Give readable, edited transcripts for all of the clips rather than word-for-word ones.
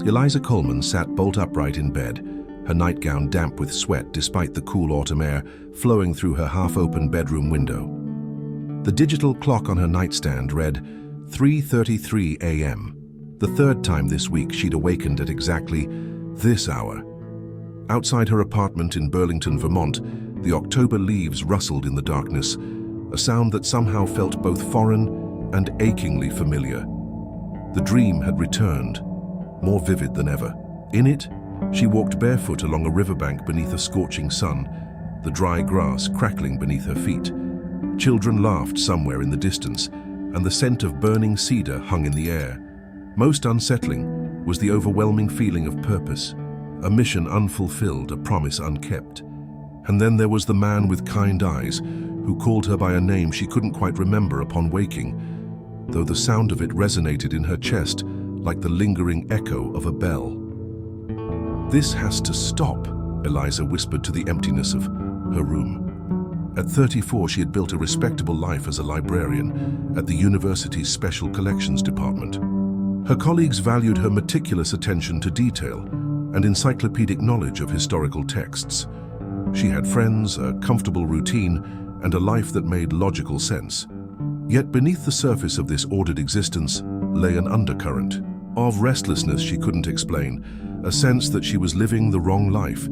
Eliza Coleman sat bolt upright in bed, her nightgown damp with sweat despite the cool autumn air flowing through her half-open bedroom window. The digital clock on her nightstand read 3:33 a.m., the third time this week she'd awakened at exactly this hour. Outside her apartment in Burlington, Vermont, the October leaves rustled in the darkness, a sound that somehow felt both foreign and achingly familiar. The dream had returned, more vivid than ever. In it, she walked barefoot along a riverbank beneath a scorching sun, the dry grass crackling beneath her feet. Children laughed somewhere in the distance, and the scent of burning cedar hung in the air. Most unsettling was the overwhelming feeling of purpose, a mission unfulfilled, a promise unkept. And then there was the man with kind eyes, who called her by a name she couldn't quite remember upon waking, though the sound of it resonated in her chest like the lingering echo of a bell. "This has to stop," Eliza whispered to the emptiness of her room. At 34, she had built a respectable life as a librarian at the university's Special Collections Department. Her colleagues valued her meticulous attention to detail and encyclopedic knowledge of historical texts. She had friends, a comfortable routine, and a life that made logical sense. Yet beneath the surface of this ordered existence lay an undercurrent of restlessness she couldn't explain, a sense that she was living the wrong life.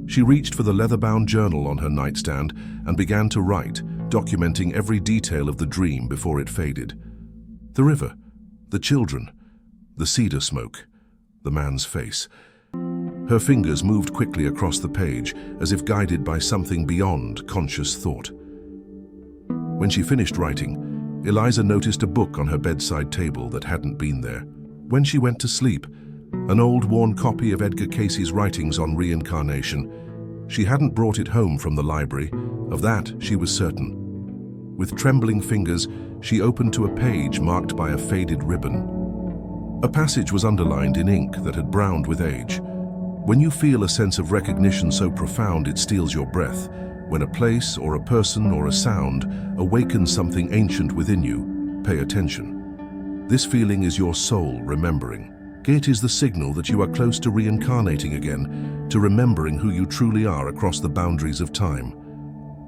She reached for the leather-bound journal on her nightstand and began to write, documenting every detail of the dream before it faded. The river, the children, the cedar smoke, the man's face. Her fingers moved quickly across the page, as if guided by something beyond conscious thought. When she finished writing, Eliza noticed a book on her bedside table that hadn't been there. When she went to sleep, an old worn copy of Edgar Cayce's writings on reincarnation. She hadn't brought it home from the library, of that she was certain. With trembling fingers, she opened to a page marked by a faded ribbon. A passage was underlined in ink that had browned with age. When you feel a sense of recognition so profound it steals your breath, when a place or a person or a sound awakens something ancient within you, pay attention. This feeling is your soul remembering. It is the signal that you are close to reincarnating again, to remembering who you truly are across the boundaries of time.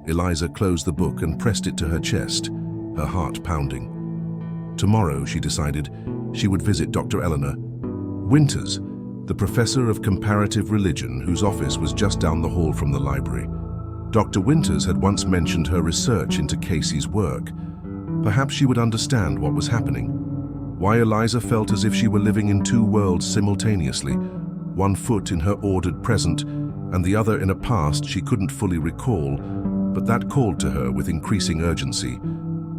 Eliza closed the book and pressed it to her chest, her heart pounding. Tomorrow, she decided, she would visit Dr. Eleanor Winters, the professor of comparative religion whose office was just down the hall from the library. Dr. Winters had once mentioned her research into Cayce's work. Perhaps she would understand what was happening. Why Eliza felt as if she were living in two worlds simultaneously, one foot in her ordered present and the other in a past she couldn't fully recall, but that called to her with increasing urgency.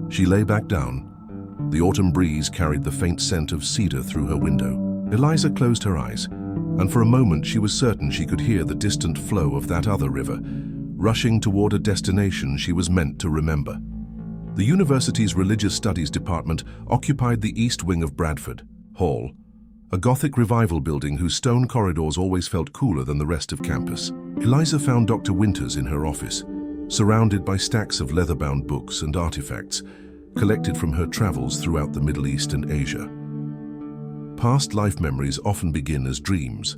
She lay back down. The autumn breeze carried the faint scent of cedar through her window. Eliza closed her eyes, and for a moment she was certain she could hear the distant flow of that other river, rushing toward a destination she was meant to remember. The university's Religious Studies department occupied the east wing of Bradford Hall, a Gothic revival building whose stone corridors always felt cooler than the rest of campus. Eliza found Dr. Winters in her office, surrounded by stacks of leather-bound books and artifacts collected from her travels throughout the Middle East and Asia. Past life memories often begin as dreams,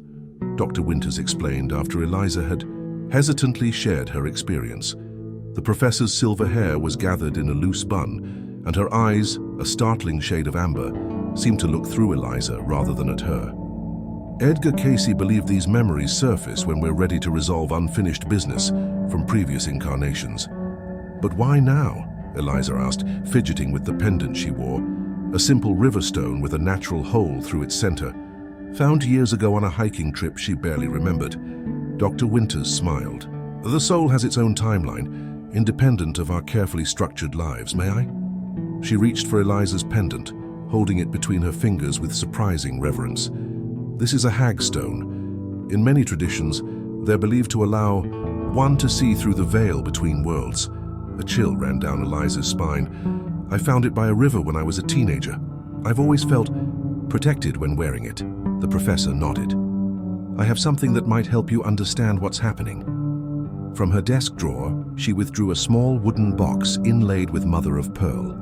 Dr. Winters explained after Eliza had hesitantly shared her experience. The professor's silver hair was gathered in a loose bun, and her eyes, a startling shade of amber, seemed to look through Eliza rather than at her. Edgar Cayce believed these memories surface when we're ready to resolve unfinished business from previous incarnations. But why now? Eliza asked, fidgeting with the pendant she wore, a simple river stone with a natural hole through its center. Found years ago on a hiking trip she barely remembered. Dr. Winters smiled. The soul has its own timeline, independent of our carefully structured lives, may I? She reached for Eliza's pendant, holding it between her fingers with surprising reverence. This is a hagstone. In many traditions, they're believed to allow one to see through the veil between worlds. A chill ran down Eliza's spine. I found it by a river when I was a teenager. I've always felt protected when wearing it. The professor nodded. I have something that might help you understand what's happening. From her desk drawer, she withdrew a small wooden box inlaid with mother of pearl.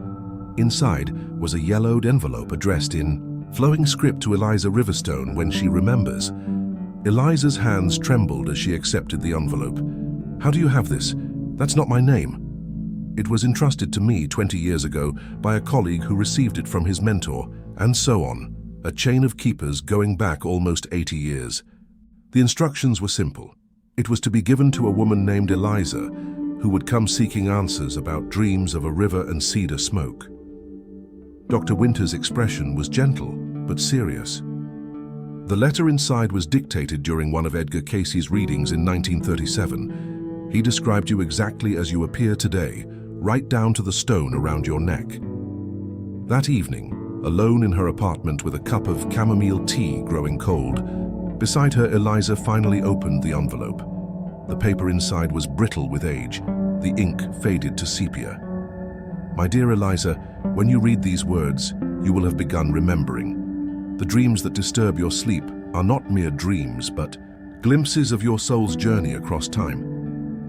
Inside was a yellowed envelope addressed in flowing script to Eliza Riverstone when she remembers. Eliza's hands trembled as she accepted the envelope. "How do you have this? That's not my name." "It was entrusted to me 20 years ago by a colleague who received it from his mentor," and so on, a chain of keepers going back almost 80 years. The instructions were simple. It was to be given to a woman named Eliza, who would come seeking answers about dreams of a river and cedar smoke. Dr. Winter's expression was gentle, but serious. The letter inside was dictated during one of Edgar Cayce's readings in 1937. He described you exactly as you appear today, right down to the stone around your neck. That evening, alone in her apartment with a cup of chamomile tea growing cold, beside her Eliza finally opened the envelope. The paper inside was brittle with age, the ink faded to sepia. "My dear Eliza, when you read these words, you will have begun remembering. The dreams that disturb your sleep are not mere dreams, but glimpses of your soul's journey across time.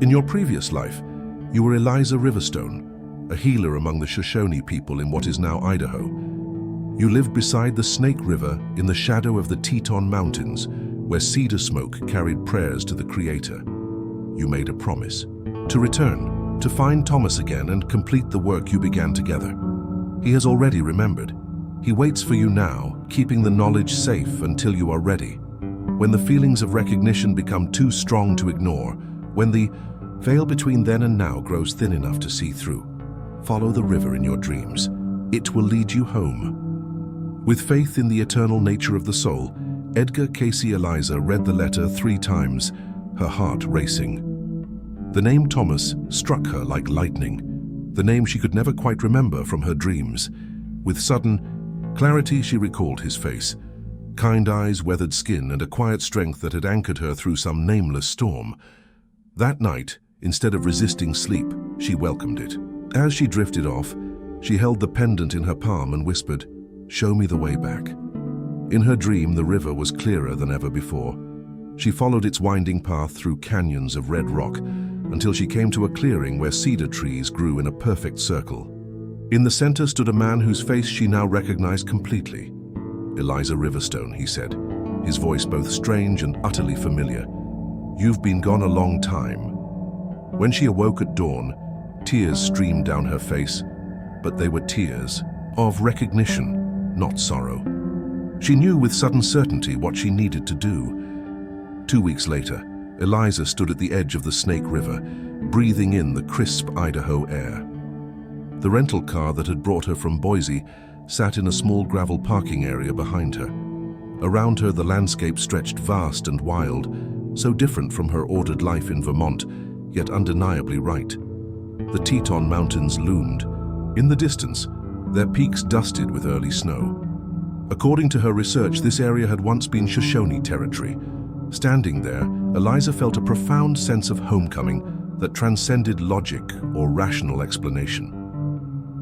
In your previous life, you were Eliza Riverstone, a healer among the Shoshone people in what is now Idaho. You lived beside the Snake River in the shadow of the Teton Mountains, where cedar smoke carried prayers to the Creator. You made a promise to return, to find Thomas again and complete the work you began together. He has already remembered. He waits for you now, keeping the knowledge safe until you are ready. When the feelings of recognition become too strong to ignore, when the veil between then and now grows thin enough to see through, follow the river in your dreams. It will lead you home." With faith in the eternal nature of the soul, Edgar Cayce Eliza read the letter 3 times, her heart racing. The name Thomas struck her like lightning, the name she could never quite remember from her dreams. With sudden clarity, she recalled his face, kind eyes, weathered skin, and a quiet strength that had anchored her through some nameless storm. That night, instead of resisting sleep, she welcomed it. As she drifted off, she held the pendant in her palm and whispered, "Show me the way back." In her dream, the river was clearer than ever before. She followed its winding path through canyons of red rock until she came to a clearing where cedar trees grew in a perfect circle. In the center stood a man whose face she now recognized completely. "Eliza Riverstone," he said, his voice both strange and utterly familiar. "You've been gone a long time." When she awoke at dawn, tears streamed down her face, but they were tears of recognition, not sorrow. She knew with sudden certainty what she needed to do. 2 weeks later, Eliza stood at the edge of the Snake River, breathing in the crisp Idaho air. The rental car that had brought her from Boise sat in a small gravel parking area behind her. Around her, the landscape stretched vast and wild, so different from her ordered life in Vermont, yet undeniably right. The Teton Mountains loomed. In the distance, their peaks dusted with early snow. According to her research, this area had once been Shoshone territory. Standing there, Eliza felt a profound sense of homecoming that transcended logic or rational explanation.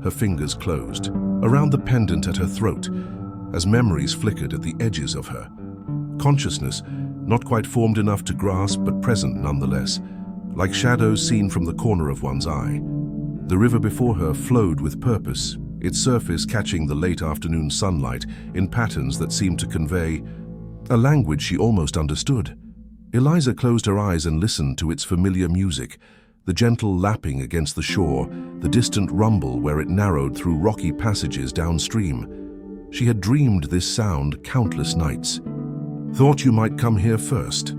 Her fingers closed around the pendant at her throat as memories flickered at the edges of her. Consciousness, not quite formed enough to grasp but present nonetheless, like shadows seen from the corner of one's eye. The river before her flowed with purpose, its surface catching the late afternoon sunlight in patterns that seemed to convey a language she almost understood. Eliza closed her eyes and listened to its familiar music, the gentle lapping against the shore, the distant rumble where it narrowed through rocky passages downstream. She had dreamed this sound countless nights. "Thought you might come here first."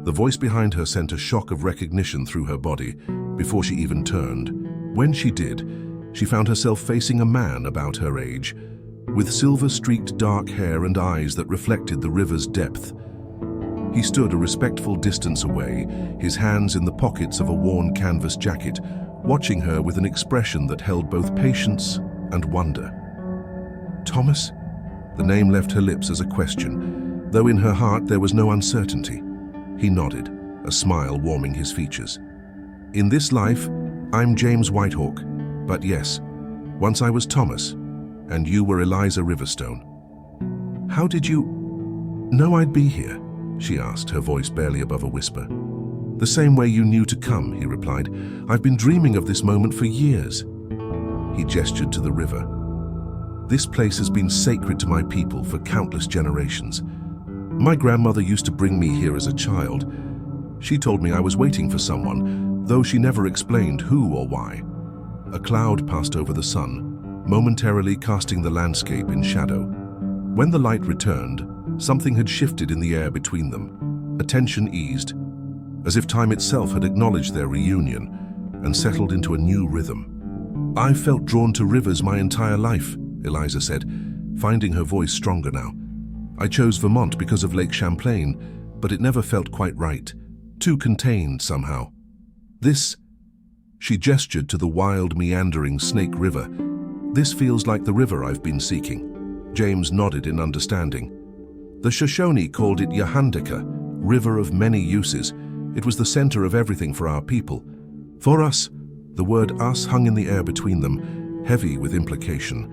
The voice behind her sent a shock of recognition through her body before she even turned. When she did, she found herself facing a man about her age, with silver-streaked dark hair and eyes that reflected the river's depth. He stood a respectful distance away, his hands in the pockets of a worn canvas jacket, watching her with an expression that held both patience and wonder. "Thomas?" The name left her lips as a question, though in her heart there was no uncertainty. He nodded, a smile warming his features. "In this life, I'm James Whitehawk, but yes, once I was Thomas, and you were Eliza Riverstone." "How did you know I'd be here?" she asked, her voice barely above a whisper. "The same way you knew to come," he replied. "I've been dreaming of this moment for years." He gestured to the river. This place has been sacred to my people for countless generations. My grandmother used to bring me here as a child. She told me I was waiting for someone, though she never explained who or why. A cloud passed over the sun, momentarily casting the landscape in shadow. When the light returned, something had shifted in the air between them. Attention eased, as if time itself had acknowledged their reunion and settled into a new rhythm. "I've felt drawn to rivers my entire life," Eliza said, finding her voice stronger now. "I chose Vermont because of Lake Champlain, but it never felt quite right. Too contained somehow. This," she gestured to the wild, meandering Snake River, "this feels like the river I've been seeking." James nodded in understanding. The Shoshone called it Yahandeka, river of many uses. It was the center of everything for our people. For us, the word us hung in the air between them, heavy with implication.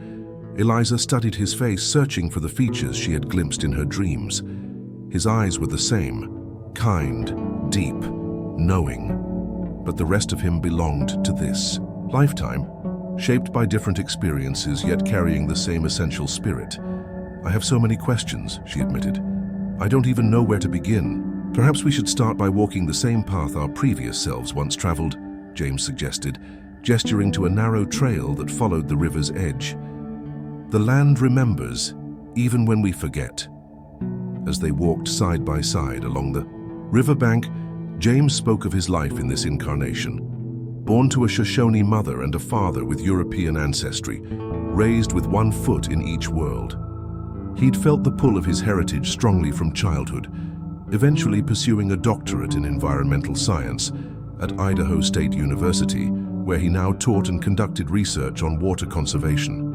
Eliza studied his face, searching for the features she had glimpsed in her dreams. His eyes were the same, kind, deep, knowing. But the rest of him belonged to this lifetime, shaped by different experiences, yet carrying the same essential spirit. "I have so many questions," she admitted. "I don't even know where to begin." "Perhaps we should start by walking the same path our previous selves once traveled," James suggested, gesturing to a narrow trail that followed the river's edge. "The land remembers, even when we forget." As they walked side by side along the riverbank, James spoke of his life in this incarnation. Born to a Shoshone mother and a father with European ancestry, raised with one foot in each world. He'd felt the pull of his heritage strongly from childhood, eventually pursuing a doctorate in environmental science at Idaho State University, where he now taught and conducted research on water conservation.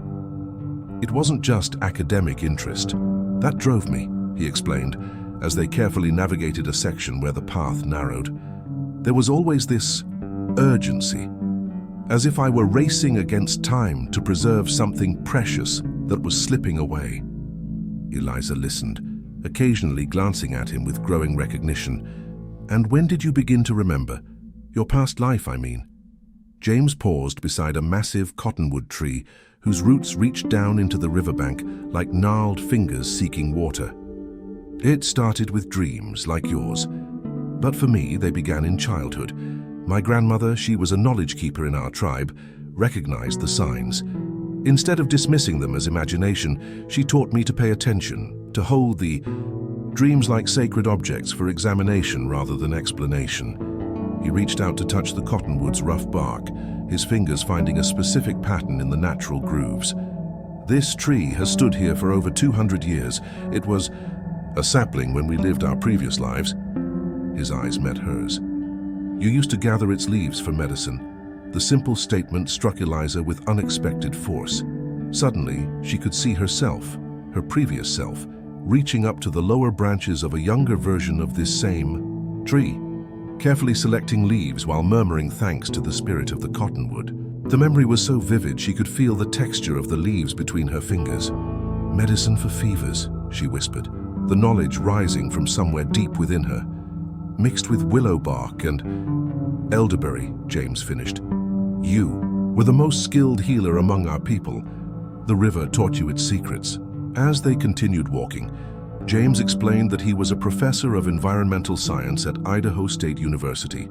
"It wasn't just academic interest. That drove me," he explained, as they carefully navigated a section where the path narrowed. "There was always this urgency, as if I were racing against time to preserve something precious that was slipping away." Eliza listened, occasionally glancing at him with growing recognition. "And when did you begin to remember? Your past life, I mean." James paused beside a massive cottonwood tree whose roots reached down into the riverbank like gnarled fingers seeking water. "It started with dreams like yours, but for me they began in childhood. My grandmother, she was a knowledge keeper in our tribe, recognized the signs. Instead of dismissing them as imagination, she taught me to pay attention, to hold the dreams like sacred objects for examination rather than explanation." He reached out to touch the cottonwood's rough bark, his fingers finding a specific pattern in the natural grooves. "This tree has stood here for over 200 years. It was a sapling when we lived our previous lives." His eyes met hers. "You used to gather its leaves for medicine." The simple statement struck Eliza with unexpected force. Suddenly, she could see herself, her previous self, reaching up to the lower branches of a younger version of this same tree, carefully selecting leaves while murmuring thanks to the spirit of the cottonwood. The memory was so vivid she could feel the texture of the leaves between her fingers. "Medicine for fevers," she whispered, the knowledge rising from somewhere deep within her. "Mixed with willow bark and elderberry," James finished. "You were the most skilled healer among our people. The river taught you its secrets." As they continued walking, James explained that he was a professor of environmental science at Idaho State University,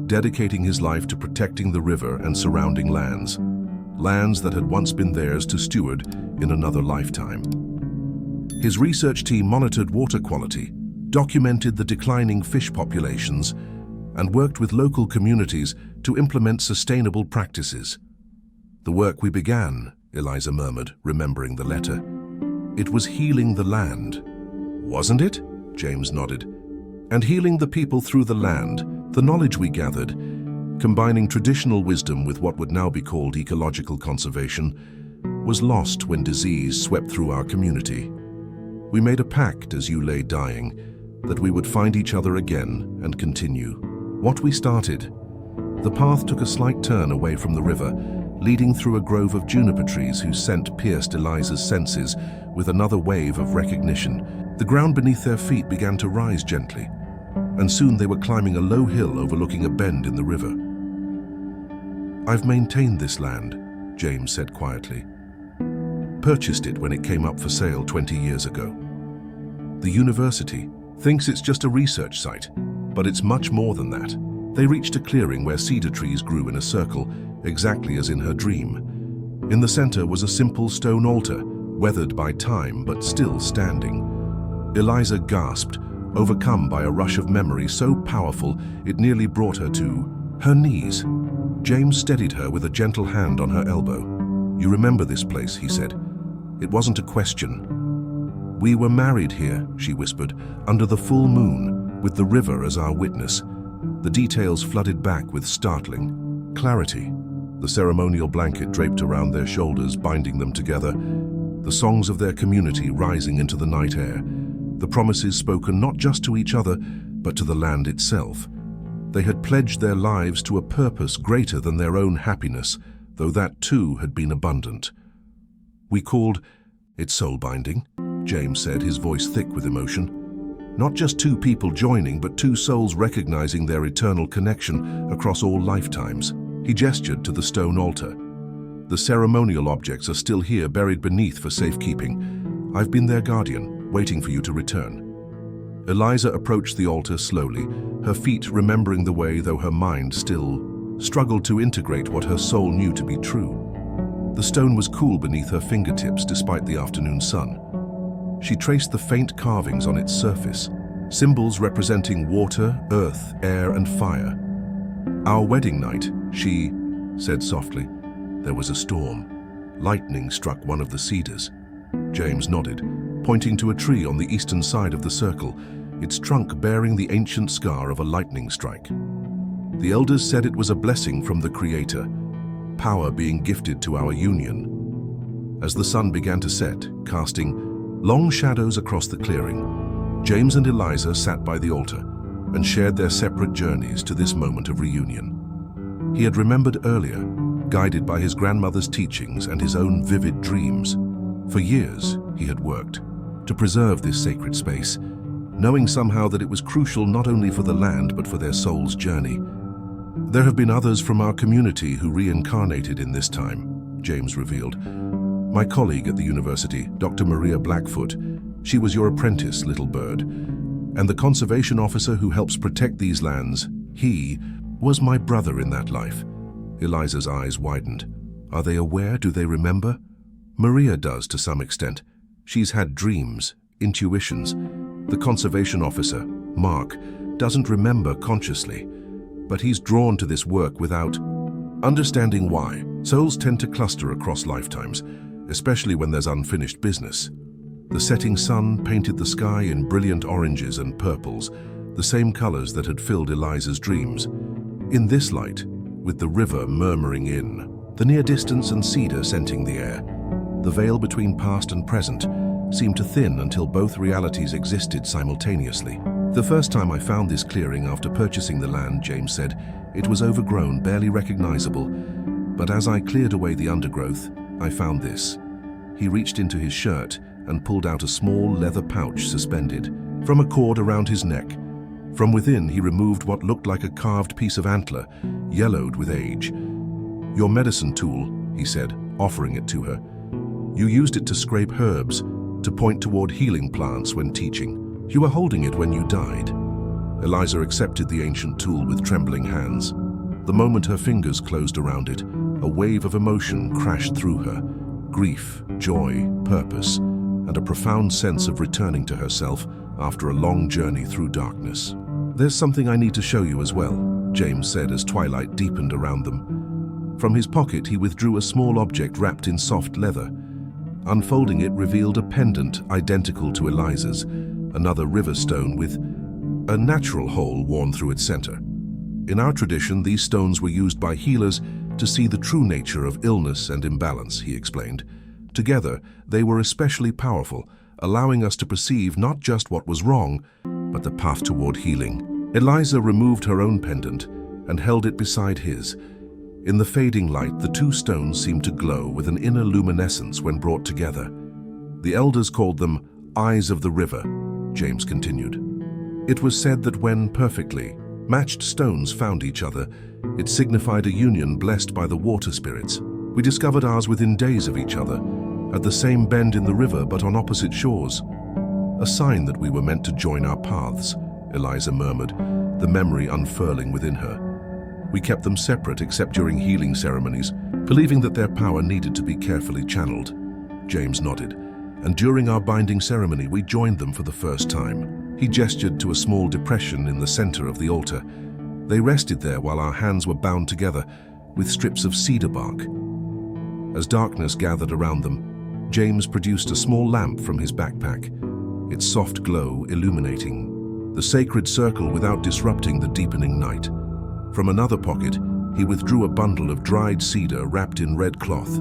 dedicating his life to protecting the river and surrounding lands that had once been theirs to steward in another lifetime. His research team monitored water quality, documented the declining fish populations, and worked with local communities to implement sustainable practices. "The work we began," Eliza murmured, remembering the letter. "It was healing the land." "Wasn't it?" James nodded. "And healing the people through the land, the knowledge we gathered, combining traditional wisdom with what would now be called ecological conservation, was lost when disease swept through our community. We made a pact as you lay dying, that we would find each other again and continue what we started." The path took a slight turn away from the river, leading through a grove of juniper trees whose scent pierced Eliza's senses with another wave of recognition. The ground beneath their feet began to rise gently, and soon they were climbing a low hill overlooking a bend in the river. "I've maintained this land," James said quietly, purchased it when it came up for sale 20 years ago. The university thinks it's just a research site, but it's much more than that. They reached a clearing where cedar trees grew in a circle, exactly as in her dream. In the center was a simple stone altar, weathered by time but still standing. Eliza gasped, overcome by a rush of memory so powerful it nearly brought her to her knees. James steadied her with a gentle hand on her elbow. "You remember this place," he said. It wasn't a question. "We were married here," she whispered, "under the full moon, with the river as our witness." The details flooded back with startling clarity. The ceremonial blanket draped around their shoulders, binding them together. The songs of their community rising into the night air. The promises spoken not just to each other, but to the land itself. They had pledged their lives to a purpose greater than their own happiness, though that too had been abundant. "We called it soul-binding," James said, his voice thick with emotion. "Not just two people joining, but two souls recognizing their eternal connection across all lifetimes." He gestured to the stone altar. "The ceremonial objects are still here, buried beneath for safekeeping. I've been their guardian, waiting for you to return." Eliza approached the altar slowly, her feet remembering the way, though her mind still struggled to integrate what her soul knew to be true. The stone was cool beneath her fingertips despite the afternoon sun. She traced the faint carvings on its surface, symbols representing water, earth, air, and fire. "Our wedding night," she said softly. "There was a storm. Lightning struck one of the cedars." James nodded, pointing to a tree on the eastern side of the circle, its trunk bearing the ancient scar of a lightning strike. "The elders said it was a blessing from the Creator, power being gifted to our union." As the sun began to set, casting long shadows across the clearing, James and Eliza sat by the altar and shared their separate journeys to this moment of reunion. He had remembered earlier, guided by his grandmother's teachings and his own vivid dreams. For years, he had worked to preserve this sacred space, knowing somehow that it was crucial not only for the land but for their soul's journey. "There have been others from our community who reincarnated in this time," James revealed. "My colleague at the university, Dr. Maria Blackfoot, she was your apprentice, little bird, and the conservation officer who helps protect these lands, he was my brother in that life." Eliza's eyes widened. "Are they aware? Do they remember?" "Maria does to some extent. She's had dreams, intuitions. The conservation officer, Mark, doesn't remember consciously, but he's drawn to this work without understanding why. Souls tend to cluster across lifetimes, especially when there's unfinished business." The setting sun painted the sky in brilliant oranges and purples, the same colors that had filled Eliza's dreams. In this light, with the river murmuring in, the near distance and cedar scenting the air, the veil between past and present seemed to thin until both realities existed simultaneously. "The first time I found this clearing after purchasing the land," James said, "it was overgrown, barely recognizable. But as I cleared away the undergrowth, I found this." He reached into his shirt and pulled out a small leather pouch suspended from a cord around his neck. From within, he removed what looked like a carved piece of antler, yellowed with age. "Your medicine tool," he said, offering it to her. "You used it to scrape herbs, to point toward healing plants when teaching. You were holding it when you died." Eliza accepted the ancient tool with trembling hands. The moment her fingers closed around it, a wave of emotion crashed through her. Grief, joy, purpose, and a profound sense of returning to herself after a long journey through darkness. "There's something I need to show you as well," James said as twilight deepened around them. From his pocket, he withdrew a small object wrapped in soft leather. Unfolding it revealed a pendant identical to Eliza's, another river stone with a natural hole worn through its center. In our tradition, these stones were used by healers to see the true nature of illness and imbalance, he explained. Together, they were especially powerful, allowing us to perceive not just what was wrong, but the path toward healing. Eliza removed her own pendant and held it beside his. In the fading light, the two stones seemed to glow with an inner luminescence when brought together. "The elders called them eyes of the river," James continued. "It was said that when perfectly matched stones found each other, it signified a union blessed by the water spirits. We discovered ours within days of each other, at the same bend in the river but on opposite shores. A sign that we were meant to join our paths, Eliza murmured, the memory unfurling within her. We kept them separate except during healing ceremonies, believing that their power needed to be carefully channeled. James nodded. And during our binding ceremony, we joined them for the first time. He gestured to a small depression in the center of the altar. They rested there while our hands were bound together with strips of cedar bark. As darkness gathered around them, James produced a small lamp from his backpack, its soft glow illuminating the sacred circle without disrupting the deepening night. From another pocket, he withdrew a bundle of dried cedar wrapped in red cloth.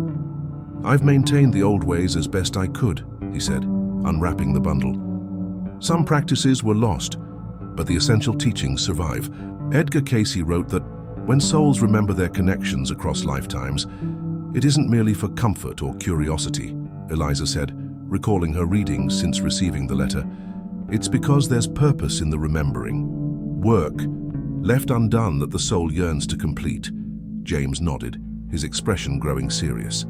"I've maintained the old ways as best I could," he said, unwrapping the bundle. "Some practices were lost, but the essential teachings survive." Edgar Cayce wrote that when souls remember their connections across lifetimes, it isn't merely for comfort or curiosity, Eliza said, recalling her readings since receiving the letter. It's because there's purpose in the remembering. Work, left undone that the soul yearns to complete. James nodded, his expression growing serious.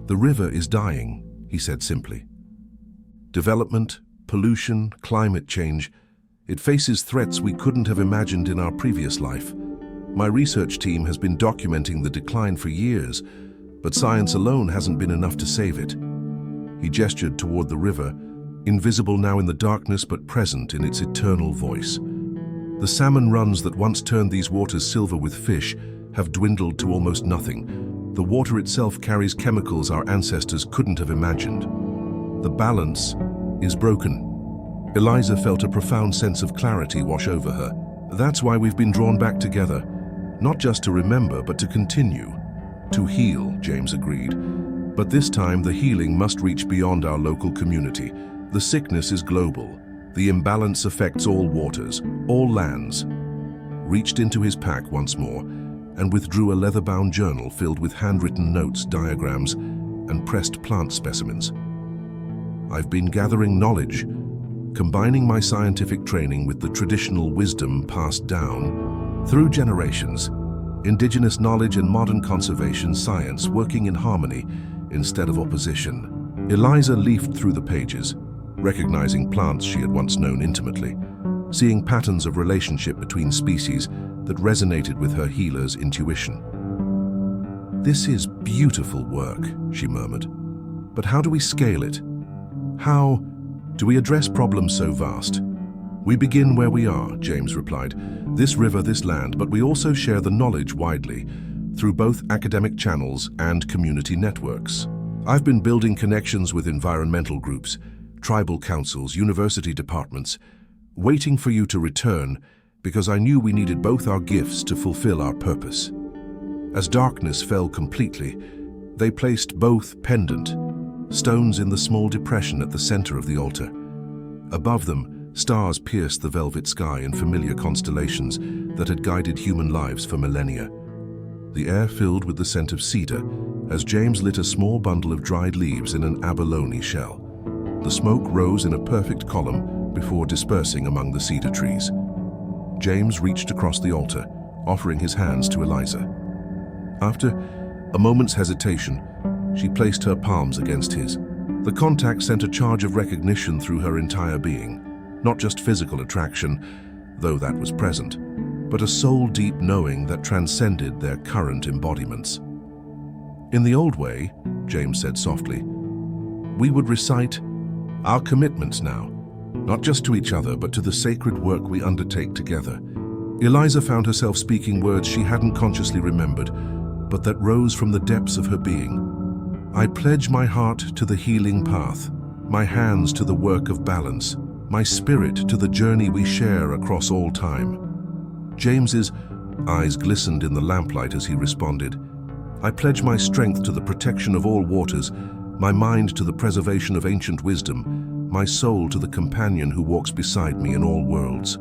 "The river is dying," he said simply. "Development, pollution, climate change, it faces threats we couldn't have imagined in our previous life. My research team has been documenting the decline for years, but science alone hasn't been enough to save it." He gestured toward the river, invisible now in the darkness but present in its eternal voice. "The salmon runs that once turned these waters silver with fish have dwindled to almost nothing. The water itself carries chemicals our ancestors couldn't have imagined. The balance is broken." Eliza felt a profound sense of clarity wash over her. "That's why we've been drawn back together. Not just to remember, but to continue. To heal," James agreed. "But this time, the healing must reach beyond our local community. The sickness is global. The imbalance affects all waters, all lands." Reached into his pack once more and withdrew a leather-bound journal filled with handwritten notes, diagrams, and pressed plant specimens. "I've been gathering knowledge, combining my scientific training with the traditional wisdom passed down through generations. Indigenous knowledge and modern conservation science working in harmony instead of opposition." Eliza leafed through the pages, recognizing plants she had once known intimately, seeing patterns of relationship between species that resonated with her healer's intuition. "This is beautiful work," she murmured. "But how do we scale it? How do we address problems so vast?" "We begin where we are," James replied. "This river, this land, but we also share the knowledge widely, through both academic channels and community networks. I've been building connections with environmental groups, tribal councils, university departments, waiting for you to return because I knew we needed both our gifts to fulfill our purpose." As darkness fell completely, they placed both pendant stones in the small depression at the center of the altar. Above them, stars pierced the velvet sky in familiar constellations that had guided human lives for millennia. The air filled with the scent of cedar as James lit a small bundle of dried leaves in an abalone shell. The smoke rose in a perfect column before dispersing among the cedar trees. James reached across the altar, offering his hands to Eliza. After a moment's hesitation, she placed her palms against his. The contact sent a charge of recognition through her entire being, not just physical attraction, though that was present, but a soul-deep knowing that transcended their current embodiments. "In the old way," James said softly, "we would recite our commitments now, not just to each other, but to the sacred work we undertake together." Eliza found herself speaking words she hadn't consciously remembered, but that rose from the depths of her being. "I pledge my heart to the healing path, my hands to the work of balance, my spirit to the journey we share across all time." James's eyes glistened in the lamplight as he responded. "I pledge my strength to the protection of all waters, my mind to the preservation of ancient wisdom, my soul to the companion who walks beside me in all worlds."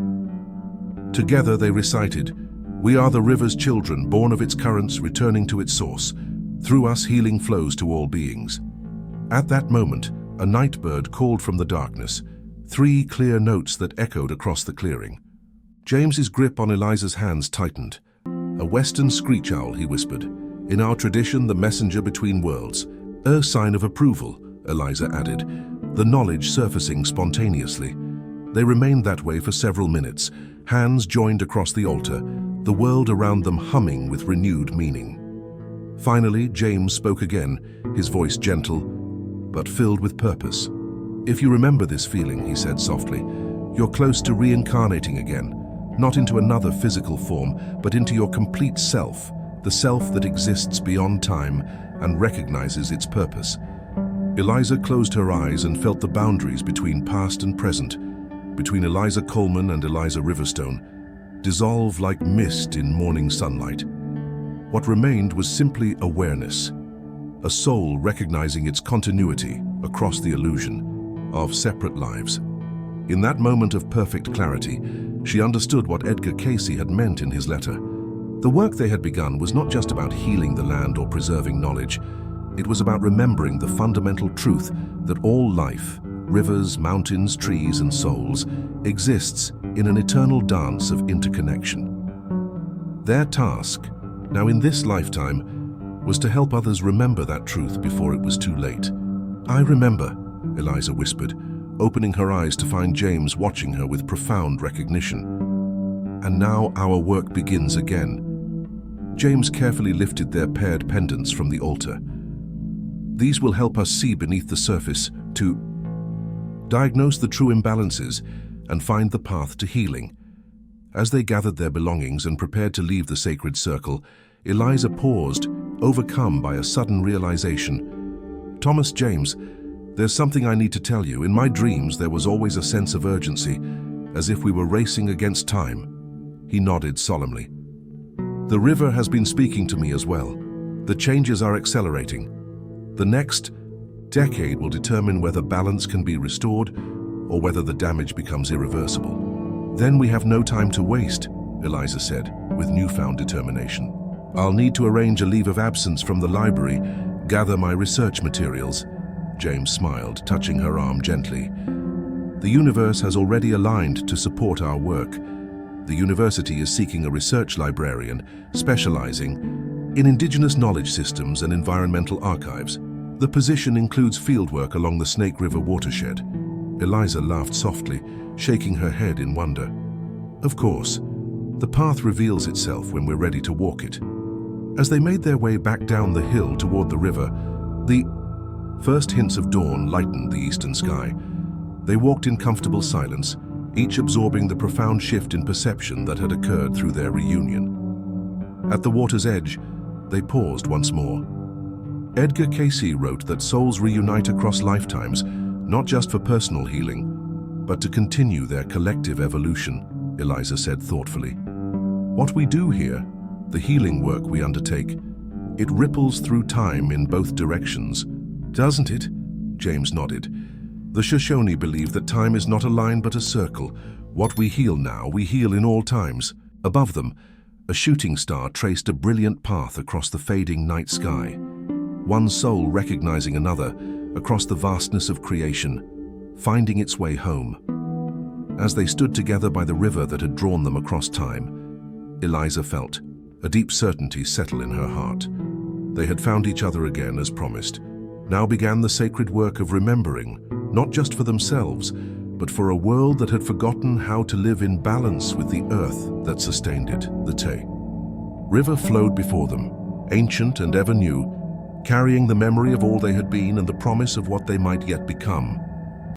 Together they recited, "We are the river's children, born of its currents, returning to its source. Through us healing flows to all beings." At that moment, a night bird called from the darkness, 3 clear notes that echoed across the clearing. James's grip on Eliza's hands tightened. "A western screech owl," he whispered. "In our tradition, the messenger between worlds. A sign of approval, Eliza added, the knowledge surfacing spontaneously. They remained that way for several minutes, hands joined across the altar, the world around them humming with renewed meaning. Finally, James spoke again, his voice gentle, but filled with purpose. "If you remember this feeling," he said softly, "you're close to reincarnating again, not into another physical form, but into your complete self, the self that exists beyond time and recognizes its purpose." Eliza closed her eyes and felt the boundaries between past and present, between Eliza Coleman and Eliza Riverstone, dissolve like mist in morning sunlight. What remained was simply awareness, a soul recognizing its continuity across the illusion of separate lives. In that moment of perfect clarity, she understood what Edgar Cayce had meant in his letter. The work they had begun was not just about healing the land or preserving knowledge. It was about remembering the fundamental truth that all life, rivers, mountains, trees, and souls, exists in an eternal dance of interconnection. Their task, now in this lifetime, was to help others remember that truth before it was too late. "I remember," Eliza whispered, opening her eyes to find James watching her with profound recognition. "And now our work begins again." James carefully lifted their paired pendants from the altar. "These will help us see beneath the surface, to diagnose the true imbalances and find the path to healing." As they gathered their belongings and prepared to leave the sacred circle, Eliza paused, overcome by a sudden realization. "Thomas James, there's something I need to tell you. In my dreams, there was always a sense of urgency, as if we were racing against time." He nodded solemnly. "The river has been speaking to me as well. The changes are accelerating. The next decade will determine whether balance can be restored or whether the damage becomes irreversible." "Then we have no time to waste," Eliza said, with newfound determination. "I'll need to arrange a leave of absence from the library, gather my research materials." James smiled, touching her arm gently. "The universe has already aligned to support our work. The university is seeking a research librarian specializing in indigenous knowledge systems and environmental archives. The position includes fieldwork along the Snake River watershed." Eliza laughed softly, shaking her head in wonder. "Of course, the path reveals itself when we're ready to walk it." As they made their way back down the hill toward the river, the first hints of dawn lightened the eastern sky. They walked in comfortable silence, each absorbing the profound shift in perception that had occurred through their reunion. At the water's edge, they paused once more. Edgar Cayce wrote that souls reunite across lifetimes, not just for personal healing, but to continue their collective evolution, Eliza said thoughtfully. "What we do here, the healing work we undertake, it ripples through time in both directions." "Doesn't it?" James nodded. "The Shoshone believe that time is not a line but a circle. What we heal now, we heal in all times." Above them, a shooting star traced a brilliant path across the fading night sky. One soul recognizing another across the vastness of creation, finding its way home. As they stood together by the river that had drawn them across time, Eliza felt a deep certainty settle in her heart. They had found each other again as promised. Now began the sacred work of remembering, not just for themselves, but for a world that had forgotten how to live in balance with the earth that sustained it, the Tay. River flowed before them, ancient and ever new, carrying the memory of all they had been and the promise of what they might yet become.